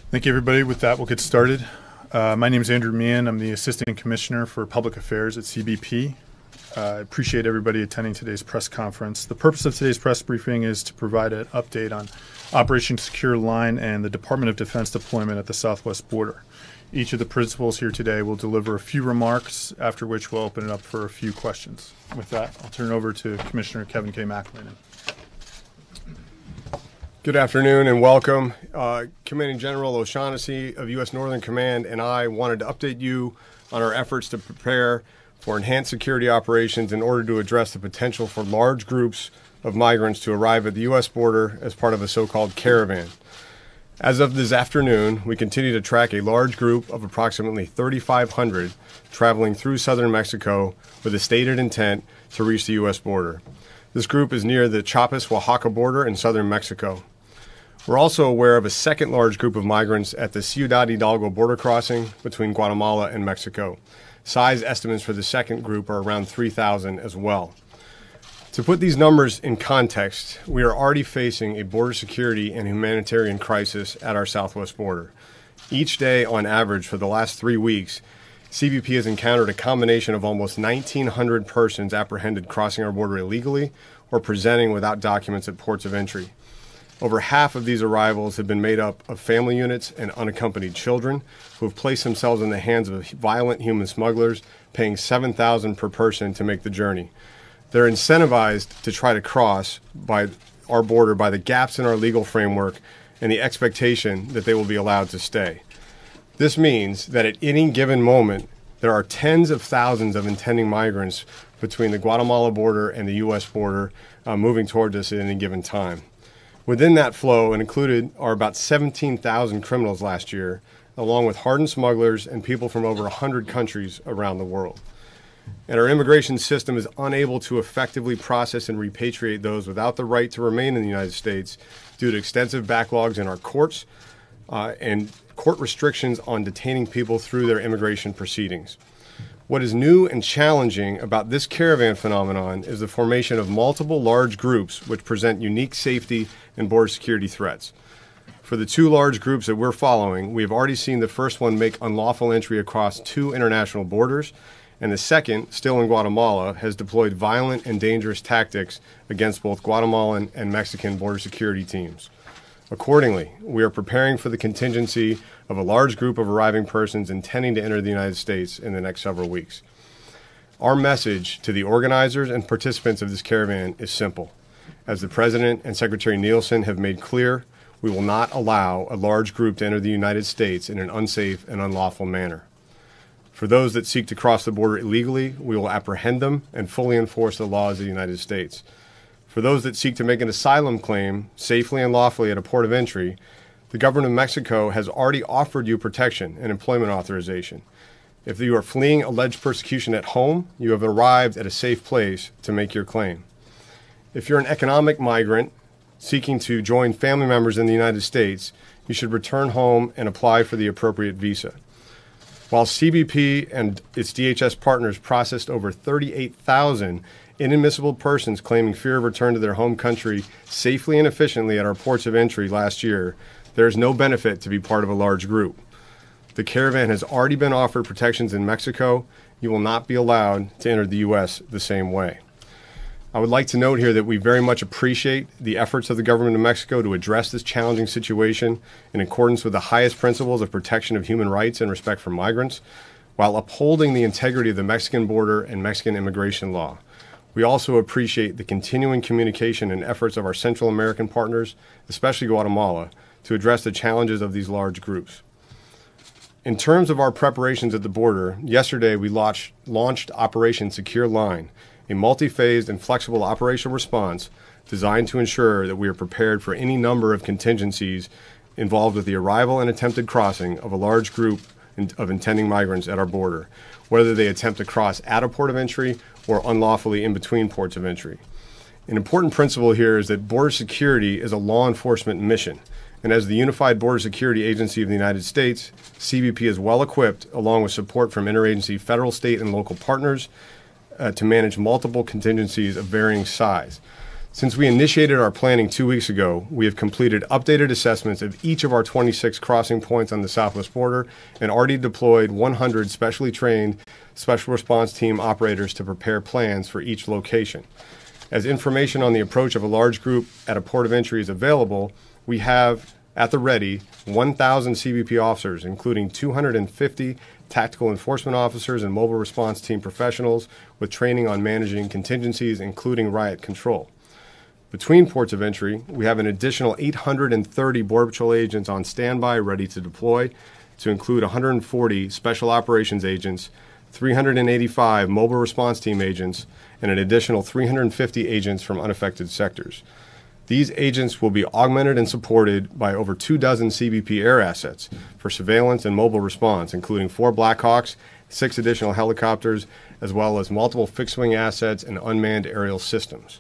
Thank you, everybody. With that, we'll get started. My name is Andrew Meehan. I'm the Assistant Commissioner for Public Affairs at CBP. I appreciate everybody attending today's press conference. The purpose of today's press briefing is to provide an update on Operation Secure Line and the Department of Defense deployment at the southwest border. Each of the principals here today will deliver a few remarks, after which we'll open it up for a few questions. With that, I'll turn it over to Commissioner Kevin K. McAleenan. Good afternoon and welcome. Commanding General O'Shaughnessy of U.S. Northern Command and I wanted to update you on our efforts to prepare for enhanced security operations in order to address the potential for large groups of migrants to arrive at the U.S. border as part of a so-called caravan. As of this afternoon, we continue to track a large group of approximately 3,500 traveling through southern Mexico with a stated intent to reach the U.S. border. This group is near the Chiapas-Oaxaca border in southern Mexico. We're also aware of a second large group of migrants at the Ciudad Hidalgo border crossing between Guatemala and Mexico. Size estimates for the second group are around 3,000 as well. To put these numbers in context, we are already facing a border security and humanitarian crisis at our southwest border. Each day, on average, for the last 3 weeks, CBP has encountered a combination of almost 1,900 persons apprehended crossing our border illegally or presenting without documents at ports of entry. Over half of these arrivals have been made up of family units and unaccompanied children who have placed themselves in the hands of violent human smugglers, paying $7,000 per person to make the journey. They're incentivized to try to cross by our border by the gaps in our legal framework and the expectation that they will be allowed to stay. This means that at any given moment, there are tens of thousands of intending migrants between the Guatemala border and the U.S. border moving towards us at any given time. Within that flow, and included, are about 17,000 criminals last year, along with hardened smugglers and people from over 100 countries around the world. And our immigration system is unable to effectively process and repatriate those without the right to remain in the United States due to extensive backlogs in our courts and court restrictions on detaining people through their immigration proceedings. What is new and challenging about this caravan phenomenon is the formation of multiple large groups which present unique safety and border security threats. For the two large groups that we're following, we have already seen the first one make unlawful entry across 2 international borders, and the second, still in Guatemala, has deployed violent and dangerous tactics against both Guatemalan and Mexican border security teams. Accordingly, we are preparing for the contingency of a large group of arriving persons intending to enter the United States in the next several weeks. Our message to the organizers and participants of this caravan is simple. As the President and Secretary Nielsen have made clear, we will not allow a large group to enter the United States in an unsafe and unlawful manner. For those that seek to cross the border illegally, we will apprehend them and fully enforce the laws of the United States. For those that seek to make an asylum claim safely and lawfully at a port of entry, the government of Mexico has already offered you protection and employment authorization. If you are fleeing alleged persecution at home, you have arrived at a safe place to make your claim. If you're an economic migrant seeking to join family members in the United States, you should return home and apply for the appropriate visa. While CBP and its DHS partners processed over 38,000 inadmissible persons claiming fear of return to their home country safely and efficiently at our ports of entry last year, there is no benefit to be part of a large group. The caravan has already been offered protections in Mexico. You will not be allowed to enter the U.S. the same way. I would like to note here that we very much appreciate the efforts of the government of Mexico to address this challenging situation in accordance with the highest principles of protection of human rights and respect for migrants, while upholding the integrity of the Mexican border and Mexican immigration law. We also appreciate the continuing communication and efforts of our Central American partners, especially Guatemala, to address the challenges of these large groups. In terms of our preparations at the border, yesterday we launched Operation Secure Line, a multi-phased and flexible operational response designed to ensure that we are prepared for any number of contingencies involved with the arrival and attempted crossing of a large group of intending migrants at our border, whether they attempt to cross at a port of entry or unlawfully in between ports of entry. An important principle here is that border security is a law enforcement mission, and as the Unified Border Security Agency of the United States, CBP is well equipped, along with support from interagency federal, state, and local partners, to manage multiple contingencies of varying size. Since we initiated our planning 2 weeks ago, we have completed updated assessments of each of our 26 crossing points on the southwest border and already deployed 100 specially trained special response team operators to prepare plans for each location. As information on the approach of a large group at a port of entry is available, we have at the ready 1,000 CBP officers, including 250 tactical enforcement officers and mobile response team professionals with training on managing contingencies, including riot control. Between ports of entry, we have an additional 830 Border Patrol agents on standby ready to deploy, to include 140 Special Operations agents, 385 Mobile Response Team agents, and an additional 350 agents from unaffected sectors. These agents will be augmented and supported by over 24 CBP air assets for surveillance and mobile response, including 4 Blackhawks, 6 additional helicopters, as well as multiple fixed-wing assets and unmanned aerial systems.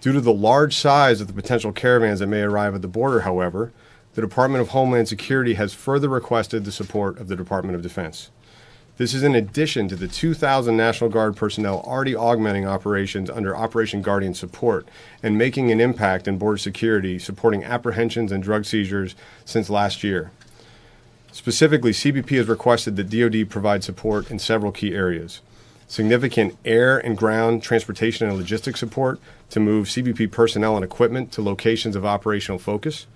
Due to the large size of the potential caravans that may arrive at the border, however, the Department of Homeland Security has further requested the support of the Department of Defense. This is in addition to the 2,000 National Guard personnel already augmenting operations under Operation Guardian support and making an impact in border security, supporting apprehensions and drug seizures since last year. Specifically, CBP has requested that DoD provide support in several key areas: significant air and ground transportation and logistics support to move CBP personnel and equipment to locations of operational focus,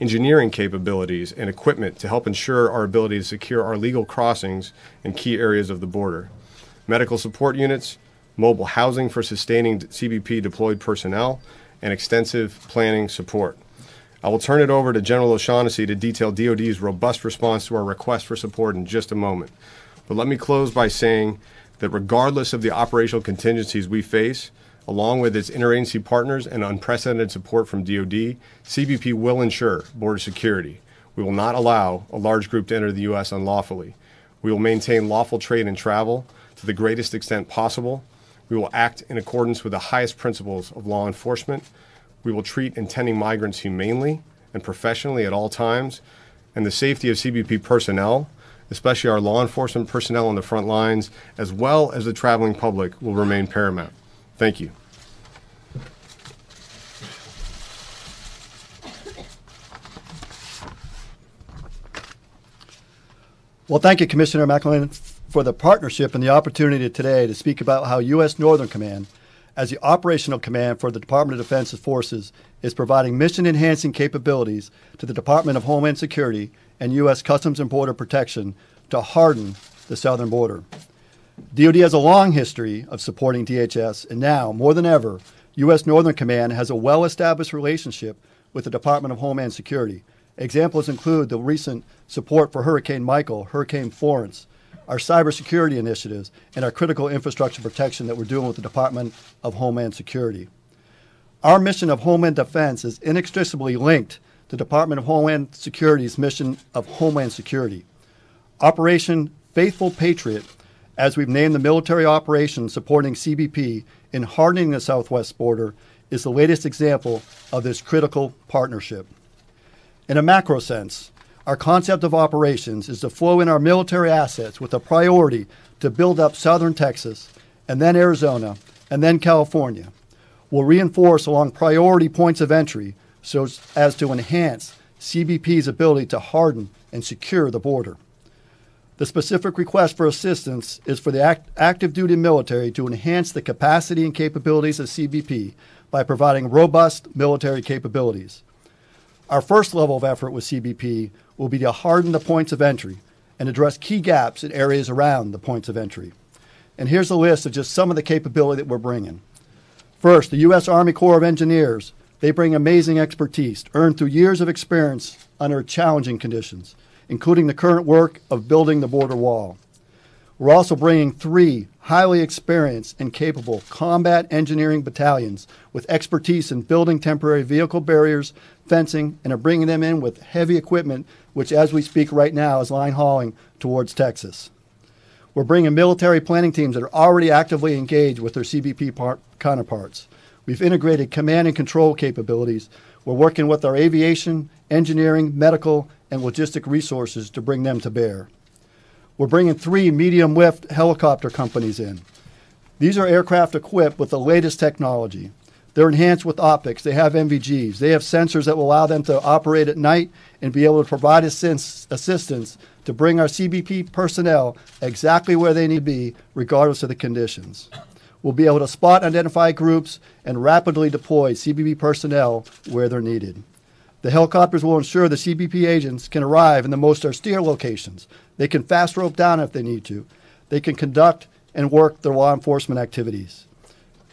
engineering capabilities and equipment to help ensure our ability to secure our legal crossings in key areas of the border, medical support units, mobile housing for sustaining CBP deployed personnel, and extensive planning support. I will turn it over to General O'Shaughnessy to detail DoD's robust response to our request for support in just a moment. But let me close by saying that regardless of the operational contingencies we face, along with its interagency partners and unprecedented support from DoD, CBP will ensure border security. We will not allow a large group to enter the U.S. unlawfully. We will maintain lawful trade and travel to the greatest extent possible. We will act in accordance with the highest principles of law enforcement. We will treat intending migrants humanely and professionally at all times. And the safety of CBP personnel, especially our law enforcement personnel on the front lines, as well as the traveling public, will remain paramount. Thank you. Well, thank you, Commissioner McElwain, for the partnership and the opportunity today to speak about how U.S. Northern Command, as the operational command for the Department of Defense's forces, is providing mission-enhancing capabilities to the Department of Homeland Security and U.S. Customs and Border Protection to harden the southern border. DoD has a long history of supporting DHS, and now, more than ever, U.S. Northern Command has a well-established relationship with the Department of Homeland Security. Examples include the recent support for Hurricane Michael, Hurricane Florence, our cybersecurity initiatives, and our critical infrastructure protection that we're doing with the Department of Homeland Security. Our mission of Homeland Defense is inextricably linked to the Department of Homeland Security's mission of Homeland Security. Operation Faithful Patriot, as we've named the military operation supporting CBP in hardening the southwest border, is the latest example of this critical partnership. In a macro sense, our concept of operations is to flow in our military assets with a priority to build up southern Texas, and then Arizona, and then California. We'll reinforce along priority points of entry so as to enhance CBP's ability to harden and secure the border. The specific request for assistance is for the active duty military to enhance the capacity and capabilities of CBP by providing robust military capabilities. Our first level of effort with CBP will be to harden the points of entry and address key gaps in areas around the points of entry. And here's a list of just some of the capability that we're bringing. First, the U.S. Army Corps of Engineers. They bring amazing expertise earned through years of experience under challenging conditions, including the current work of building the border wall. We're also bringing 3 highly experienced and capable combat engineering battalions with expertise in building temporary vehicle barriers, fencing, and are bringing them in with heavy equipment, which as we speak right now is line hauling towards Texas. We're bringing military planning teams that are already actively engaged with their CBP counterparts. We've integrated command and control capabilities. We're working with our aviation, engineering, medical, and logistic resources to bring them to bear. We're bringing 3 medium-lift helicopter companies in. These are aircraft equipped with the latest technology. They're enhanced with optics. They have MVGs. They have sensors that will allow them to operate at night and be able to provide assistance to bring our CBP personnel exactly where they need to be, regardless of the conditions. We'll be able to spot and identify groups and rapidly deploy CBP personnel where they're needed. The helicopters will ensure the CBP agents can arrive in the most austere locations. They can fast rope down if they need to. They can conduct and work their law enforcement activities.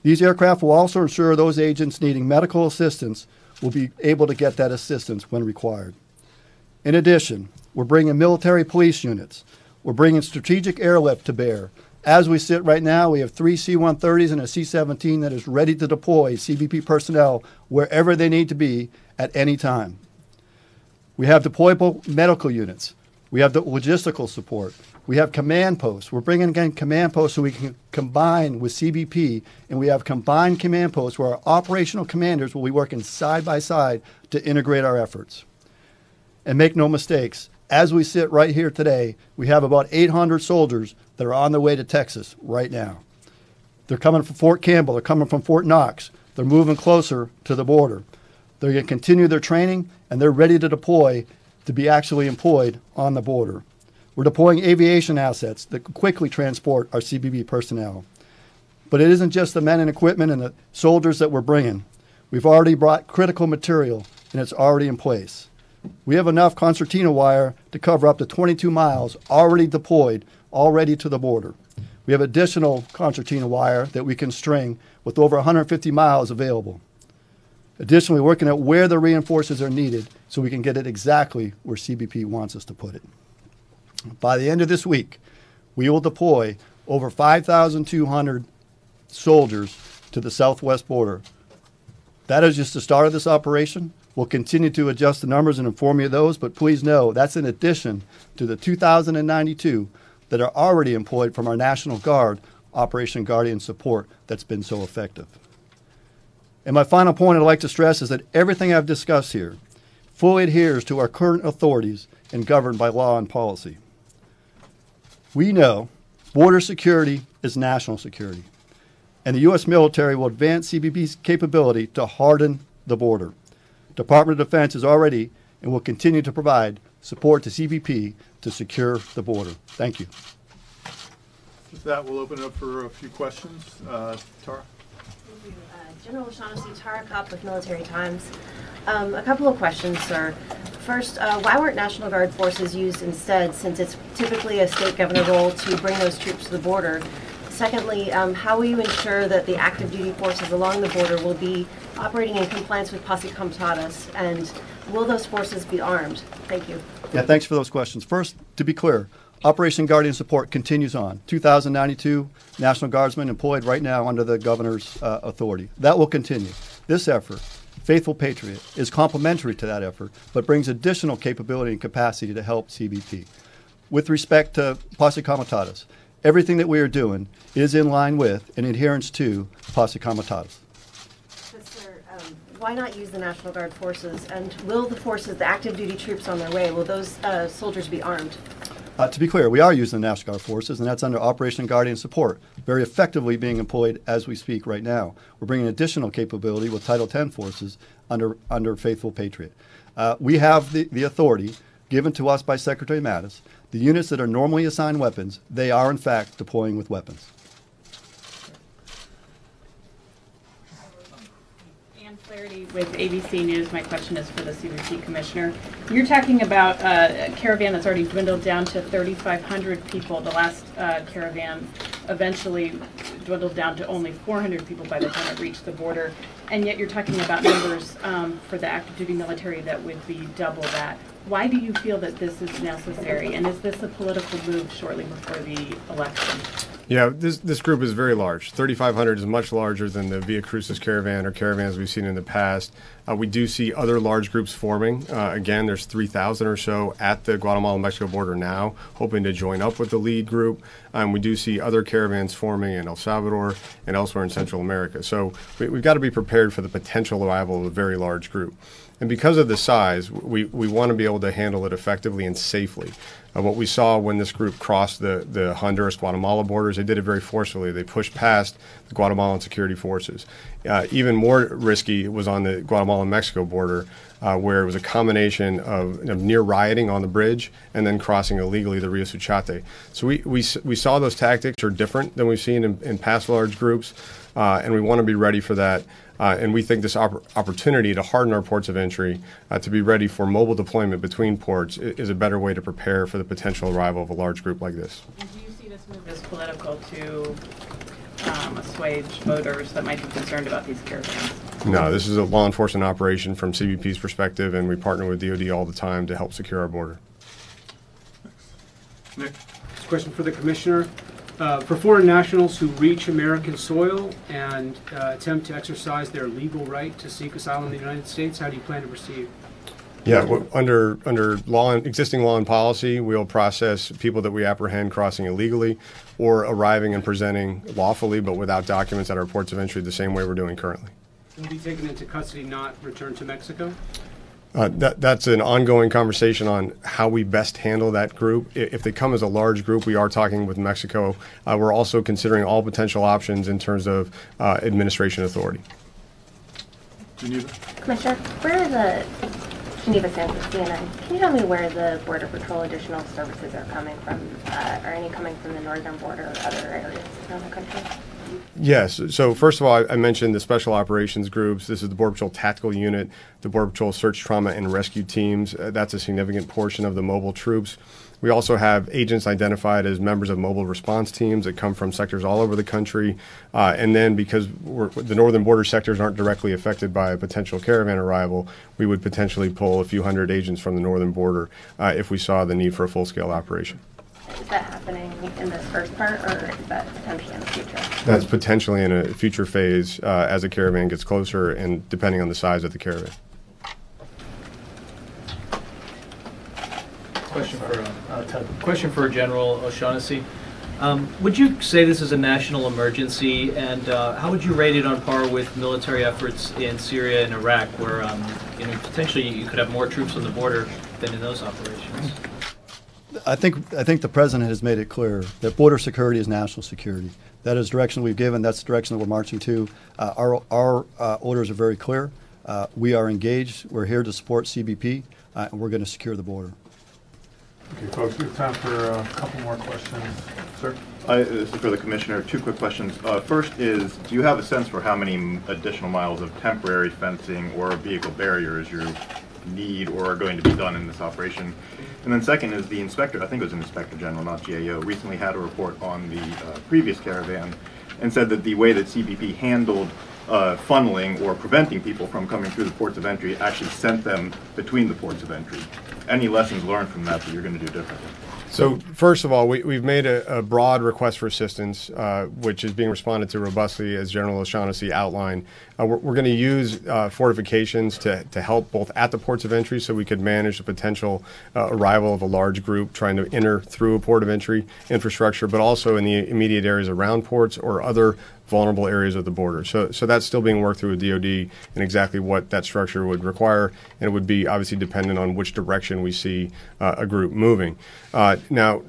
These aircraft will also ensure those agents needing medical assistance will be able to get that assistance when required. In addition, we're bringing military police units. We're bringing strategic airlift to bear. As we sit right now, we have 3 C-130s and a C-17 that is ready to deploy CBP personnel wherever they need to be at any time. We have deployable medical units. We have the logistical support. We have command posts. We're bringing again command posts so we can combine with CBP, and we have combined command posts where our operational commanders will be working side by side to integrate our efforts. And make no mistakes, as we sit right here today, we have about 800 soldiers that are on their way to Texas right now. They're coming from Fort Campbell. They're coming from Fort Knox. They're moving closer to the border. They're going to continue their training, and they're ready to deploy to be actually employed on the border. We're deploying aviation assets that can quickly transport our CBP personnel. But it isn't just the men and equipment and the soldiers that we're bringing. We've already brought critical material, and it's already in place. We have enough concertina wire to cover up to 22 miles already deployed, already to the border. We have additional concertina wire that we can string with over 150 miles available. Additionally, working at where the reinforcements are needed so we can get it exactly where CBP wants us to put it. By the end of this week, we will deploy over 5,200 soldiers to the southwest border. That is just the start of this operation. We'll continue to adjust the numbers and inform you of those, but please know that's in addition to the 2,092 that are already employed from our National Guard Operation Guardian support that's been so effective. And my final point I'd like to stress is that everything I've discussed here fully adheres to our current authorities and governed by law and policy. We know border security is national security, and the U.S. military will advance CBP's capability to harden the border. Department of Defense is already and will continue to provide support to CBP to secure the border. Thank you. With that, we'll open it up for a few questions. Tara? Thank you. General O'Shaughnessy, Tara Kopp with Military Times. A couple of questions, sir. First, why weren't National Guard forces used instead, since it's typically a state governor role to bring those troops to the border? Secondly, how will you ensure that the active duty forces along the border will be operating in compliance with Posse Comitatus, and will those forces be armed? Thank you. Yeah, thanks for those questions. First, to be clear, Operation Guardian Support continues on. 2,092 National Guardsmen employed right now under the governor's authority. That will continue. This effort, Faithful Patriot, is complementary to that effort, but brings additional capability and capacity to help CBP. With respect to Posse Comitatus, everything that we are doing is in line with and adherence to Posse Comitatus. But, sir, why not use the National Guard forces? And will the forces, the active duty troops on their way, will those soldiers be armed? To be clear, we are using the National Guard forces, and that's under Operation Guardian Support, very effectively being employed as we speak right now. We're bringing additional capability with Title X forces under Faithful Patriot. We have the authority given to us by Secretary Mattis. The units that are normally assigned weapons, they are in fact deploying with weapons. Clarity with ABC News. My question is for the CBP Commissioner. You're talking about a caravan that's already dwindled down to 3,500 people. The last caravan eventually dwindled down to only 400 people by the time it reached the border. And yet you're talking about numbers for the active duty military that would be double that. Why do you feel that this is necessary? And is this a political move shortly before the election? Yeah, this group is very large. 3,500 is much larger than the Via Crucis caravan or caravans we've seen in the past. We do see other large groups forming. Again, there's 3,000 or so at the Guatemala-Mexico border now, hoping to join up with the lead group. We do see other caravans forming in El Salvador and elsewhere in Central America. So we've got to be prepared for the potential arrival of a very large group. And because of the size, we want to be able to handle it effectively and safely. What we saw when this group crossed the Honduras-Guatemala borders, they did it very forcefully. They pushed past the Guatemalan security forces. Even more risky was on the Guatemala-Mexico border, where it was a combination of near rioting on the bridge and then crossing illegally the Rio Suchate. So we saw those tactics are different than we've seen in past large groups, and we want to be ready for that. And we think this opportunity to harden our ports of entry, to be ready for mobile deployment between ports, is a better way to prepare for the potential arrival of a large group like this. And do you see this move as political to assuage voters that might be concerned about these caravans? No, this is a law enforcement operation from CBP's perspective, and we partner with DoD all the time to help secure our border. Nick? This question for the Commissioner. For foreign nationals who reach American soil and attempt to exercise their legal right to seek asylum in the United States, how do you plan to proceed? Yeah, under existing law and policy, we'll process people that we apprehend crossing illegally or arriving and presenting lawfully but without documents at our ports of entry the same way we're doing currently. Will be taken into custody, not returned to Mexico? That's an ongoing conversation on how we best handle that group. If they come as a large group, we are talking with Mexico. We're also considering all potential options in terms of administration authority. Geneva? Commissioner, where are the Geneva Santos, CNN? Can you tell me where the Border Patrol additional services are coming from? Are any coming from the northern border or other areas around the country? Yes. So first of all, I mentioned the special operations groups. This is the Border Patrol Tactical Unit, the Border Patrol Search, Trauma, and Rescue Teams. That's a significant portion of the mobile troops. We also have agents identified as members of mobile response teams that come from sectors all over the country. And then because the northern border sectors aren't directly affected by a potential caravan arrival, we would potentially pull a few hundred agents from the northern border if we saw the need for a full-scale operation. Is that happening in this first part, or is that potentially in the future? That's potentially in a future phase as a caravan gets closer and depending on the size of the caravan. Question for General O'Shaughnessy. Would you say this is a national emergency, and how would you rate it on par with military efforts in Syria and Iraq, where potentially you could have more troops on the border than in those operations? I think the President has made it clear that border security is national security. That is the direction we've given. That's the direction that we're marching to. Our orders are very clear. We are engaged. We're here to support CBP, and we're going to secure the border. Okay, folks, we have time for a couple more questions. Sir? This is for the Commissioner. Two quick questions. First is, do you have a sense for how many additional miles of temporary fencing or vehicle barriers you need or are going to be done in this operation? And then second is the inspector, I think it was an Inspector General, not GAO, recently had a report on the previous caravan and said that the way that CBP handled funneling or preventing people from coming through the ports of entry actually sent them between the ports of entry. Any lessons learned from that you're going to do differently? So first of all, we've made a broad request for assistance, which is being responded to robustly, as General O'Shaughnessy outlined. We're going to use fortifications to help both at the ports of entry so we could manage the potential arrival of a large group trying to enter through a port of entry infrastructure, but also in the immediate areas around ports or other vulnerable areas of the border. So that's still being worked through with DoD and exactly what that structure would require, and it would be obviously dependent on which direction we see a group moving. Now,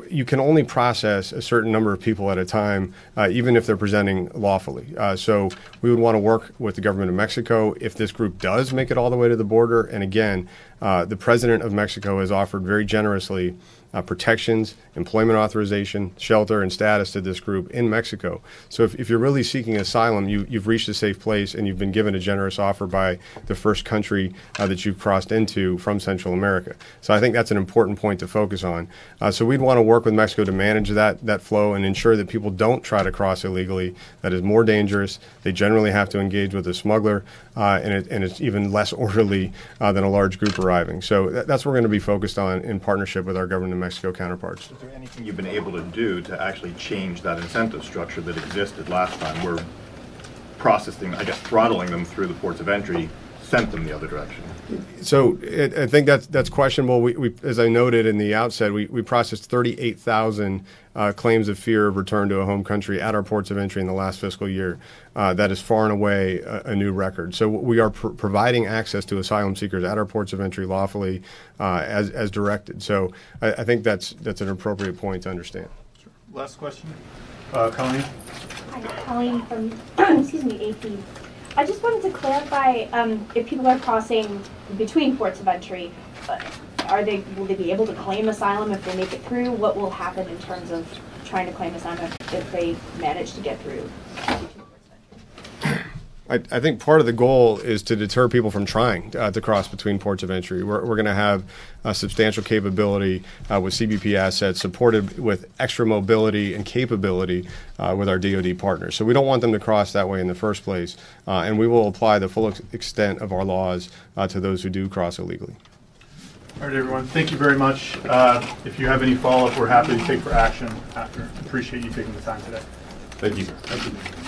you can only process a certain number of people at a time, even if they're presenting lawfully. So we would want to work with the government of Mexico if this group does make it all the way to the border. And again, the President of Mexico has offered very generously protections, employment authorization, shelter, and status to this group in Mexico. So if you're really seeking asylum, you've reached a safe place and you've been given a generous offer by the first country that you've crossed into from Central America. So I think that's an important point to focus on. So we'd want to work with Mexico to manage that flow and ensure that people don't try to cross illegally. That is more dangerous. They generally have to engage with a smuggler, and it's even less orderly than a large group arriving. So that's what we're going to be focused on in partnership with our government of Mexico counterparts. Is there anything you've been able to do to actually change that incentive structure that existed last time? We're processing, I guess, throttling them through the ports of entry sent them the other direction? So I think that's questionable. We, as I noted in the outset, we processed 38,000 claims of fear of return to a home country at our ports of entry in the last fiscal year. That is far and away a new record. So we are providing access to asylum seekers at our ports of entry lawfully as directed. So I think that's an appropriate point to understand. Sure. Last question. Colleen? Hi, Colleen from excuse me, AP. I just wanted to clarify if people are crossing between ports of entry, will they be able to claim asylum if they make it through? What will happen in terms of trying to claim asylum if they manage to get through? I think part of the goal is to deter people from trying to cross between ports of entry. We're going to have a substantial capability with CBP assets supported with extra mobility and capability with our DoD partners. So we don't want them to cross that way in the first place, and we will apply the full extent of our laws to those who do cross illegally. All right, everyone. Thank you very much. If you have any follow-up, we're happy to take for action after. Appreciate you taking the time today. Thank you. Thank you.